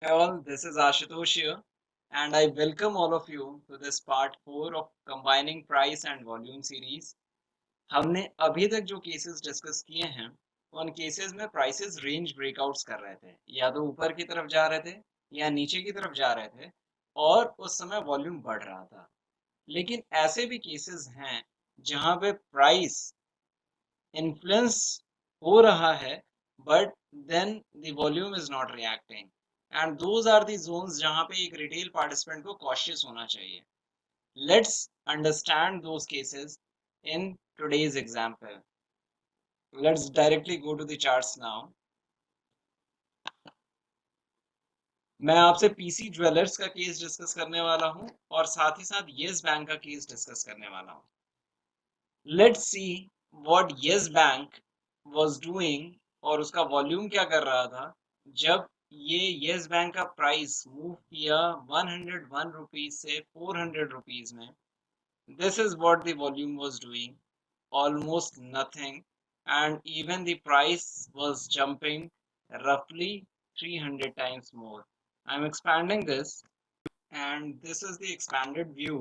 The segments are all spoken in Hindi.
Hey all, this is Ashutosh here, and I welcome all of you to this part 4 of Combining Price and Volume series. हमने अभी तक जो केसेस डिस्कस किए हैं, उन केसेस में प्राइसेस रेंज ब्रेकआउट्स कर रहे थे, या तो ऊपर की तरफ जा रहे थे या नीचे की तरफ जा रहे थे, और उस समय वॉल्यूम बढ़ रहा था। लेकिन ऐसे भी केसेस हैं जहां पे प्राइस इन्फ्लुएंस हो रहा है but then the volume is not reacting and those are the zones जहां पे एक रिटेल पार्टिसिपेंट को कॉशियस होना चाहिए. Let's understand those cases in today's example. Let's directly go to the charts now. मैं आपसे पीसी ज्वेलर्स का केस डिस्कस करने वाला हूं और साथ ही साथ येस बैंक का केस डिस्कस करने वाला हूं. Let's see what yes bank was doing और उसका वॉल्यूम क्या कर रहा था जब ये येस बैंक का प्राइस मूव किया 101 रुपीज से 400 रुपीज में. This is what the volume was doing, almost nothing, and even the price was jumping roughly 300 times more. I'm expanding this, and this is the expanded view.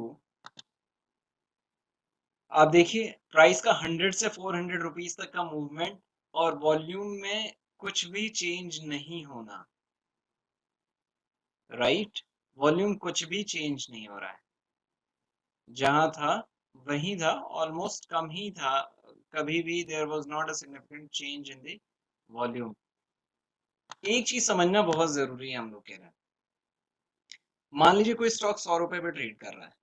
आप देखिए प्राइस का 100 से 400 रुपीस तक का मूवमेंट और वॉल्यूम में कुछ भी चेंज नहीं होना. राइट, वॉल्यूम कुछ भी चेंज नहीं हो रहा है, जहां था वही था, ऑलमोस्ट कम ही था, कभी भी there was not a significant change in the volume. एक चीज समझना बहुत जरूरी है हम लोग के लिए. मान लीजिए कोई स्टॉक 100 रुपए पे ट्रेड कर रहा है,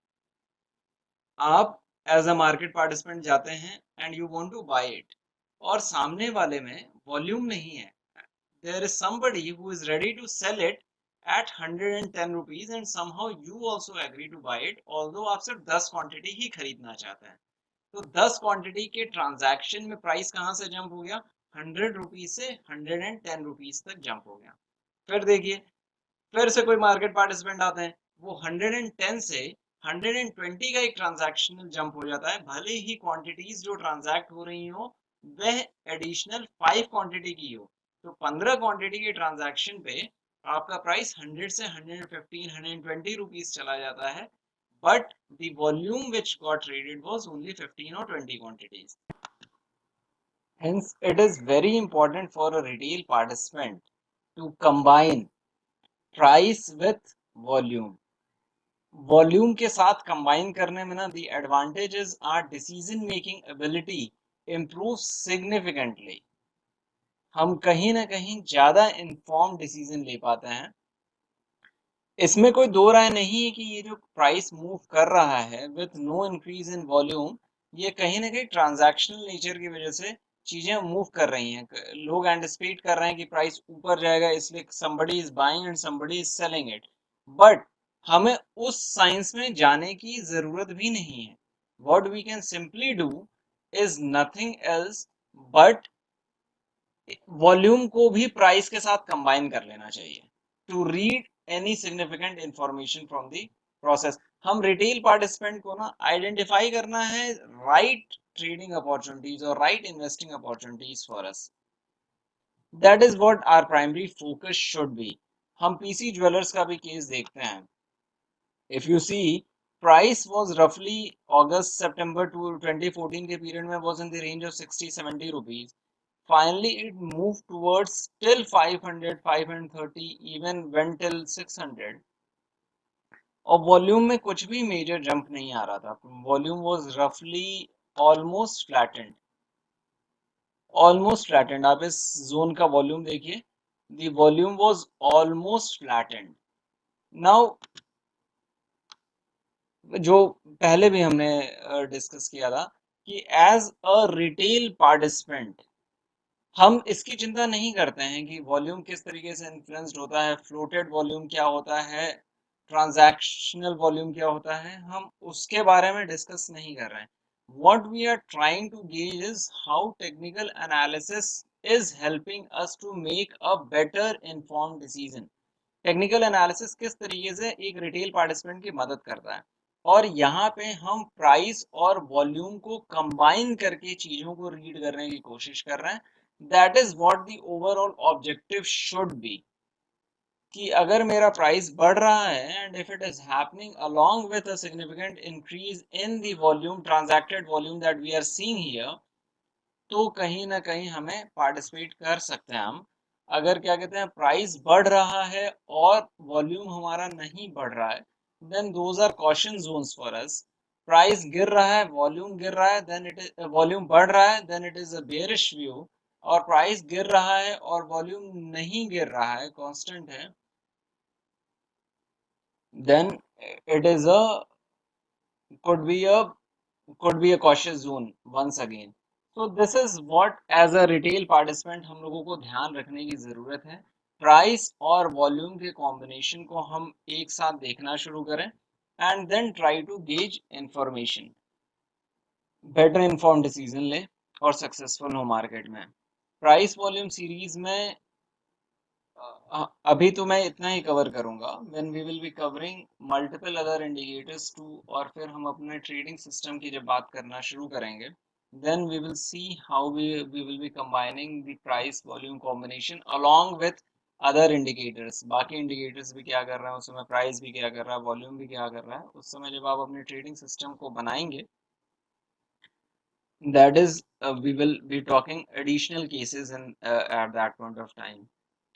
आप एज अ मार्केट पार्टिसिपेंट जाते हैं and you want to buy it, और सामने वाले में वॉल्यूम नहीं है. There is somebody who is ready to sell it at 110 rupees and somehow you also agree to buy it, although आप सिर्फ 10 क्वांटिटी ही खरीदना चाहते हैं. तो 10 क्वांटिटी के ट्रांजैक्शन में प्राइस कहाँ से जंप हो गया? 100 रुपीज से 110 रुपीज तक जंप हो गया. फिर देखिए, फिर से कोई मार्केट पार्टिसिपेंट आते हैं, वो 110 से 120 का एक ट्रांजैक्शनल जंप हो जाता है, भले ही क्वांटिटीज जो ट्रांजैक्ट हो रही हो वह एडिशनल 5 क्वांटिटी की हो. तो 15 क्वांटिटी के ट्रांजैक्शन पे आपका प्राइस 100 से 115 120 रुपीज चला जाता है, but the volume which got traded was only 15 or 20 quantities. Hence it is very important for a retail participant to combine price with volume. Volume के साथ कंबाइन करने में ना the advantages are decision making ability improve significantly. हम कहीं ना कहीं ज्यादा इन्फॉर्म डिसीजन ले पाते हैं. इसमें कोई दो राय नहीं है कि ये जो प्राइस मूव कर रहा है with no increase in volume, ये कहीं ना कहीं ट्रांजैक्शनल नेचर की वजह से चीजें मूव कर रही हैं. लोग एंटिसिपेट कर रहे हैं कि प्राइस ऊपर जाएगा, इसलिए somebody is buying and somebody is selling it. But हमें उस साइंस में जाने की जरूरत भी नहीं है. what we can simply do is nothing else but volume को भी प्राइस के साथ कंबाइन कर लेना चाहिए to read any significant information from the process. हम रिटेल पार्टिसिपेंट को ना आइडेंटिफाई करना है राइट ट्रेडिंग अपॉर्चुनिटीज और right investing opportunities for us. That is what our primary focus should be. हम पीसी ज्वेलर्स का भी केस देखते हैं. If you see, price was roughly August September to 2014 के पीरियड में was in the range of 60-70 rupees. Finally, it moved towards till 500, 530, even went till 600. और वॉल्यूम में कुछ भी मेजर जंप नहीं आ रहा था. वॉल्यूम वाज रफली ऑलमोस्ट फ्लैटेंड. Almost flattened. आप इस जोन का वॉल्यूम देखिए, the volume was almost flattened. Now जो पहले भी हमने डिस्कस किया था कि एज अ रिटेल पार्टिसिपेंट हम इसकी चिंता नहीं करते हैं कि वॉल्यूम किस तरीके से इन्फ्लुएंस्ड होता है, फ्लोटेड वॉल्यूम क्या होता है, ट्रांजैक्शनल वॉल्यूम क्या होता है, हम उसके बारे में डिस्कस नहीं कर रहे हैं. What we are trying to gauge is how technical analysis is helping us to make a better informed decision. Technical analysis किस तरीके से एक रिटेल पार्टिसिपेंट की मदद करता है, और यहाँ पे हम प्राइस और वॉल्यूम को कंबाइन करके चीजों को रीड करने की कोशिश कर रहे हैं. That is what the overall objective should be. कि अगर मेरा प्राइस बढ़ रहा है and if it is happening along with a significant increase in the volume, transacted volume that we are seeing here, तो कहीं ना कहीं हमें पार्टिसिपेट कर सकते हैं हम। अगर क्या कहते हैं प्राइस बढ़ रहा है और वॉल्यूम हमारा नहीं बढ़ रहा है, then those are caution zones for us. Price गिर रहा है, वॉल्यूम गिर रहा है, देन इट इज वॉल्यूम बढ़ रहा है, then it is a bearish view. और प्राइस गिर रहा है और वॉल्यूम नहीं गिर रहा है, कांस्टेंट है, then it is a could be a could be a cautious zone once again. So this is what as a retail participant हम लोगों को ध्यान रखने की जरूरत है। प्राइस और वॉल्यूम के कॉम्बिनेशन को हम एक साथ देखना शुरू करें and then try to gauge information, better inform decision ले और सक्सेसफुल हो मार्केट में। प्राइस वॉल्यूम सीरीज में अभी तो मैं इतना ही कवर करूंगा। When we will be covering multiple other indicators too, और फिर हम अपने ट्रेडिंग सिस्टम की जब बात करना शुरू करेंगे, then we will see how we will be combining the price volume combination along with other indicators. बाकी इंडिकेटर्स भी क्या कर रहे हैं उस समय, प्राइस भी क्या कर रहा है, वॉल्यूम भी क्या कर रहा है, उस समय जब आप अपने ट्रेडिंग सिस्टम को बनाएंगे, that is we will be talking additional cases in at that point of time.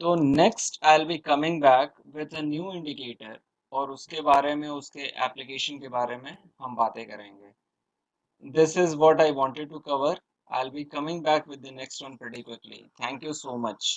So next I'll be coming back with a new indicator और उसके बारे में, उसके एप्लीकेशन के बारे में हम बातें करेंगे। This is what I wanted to cover. I'll be coming back with the next one pretty quickly. Thank you so much.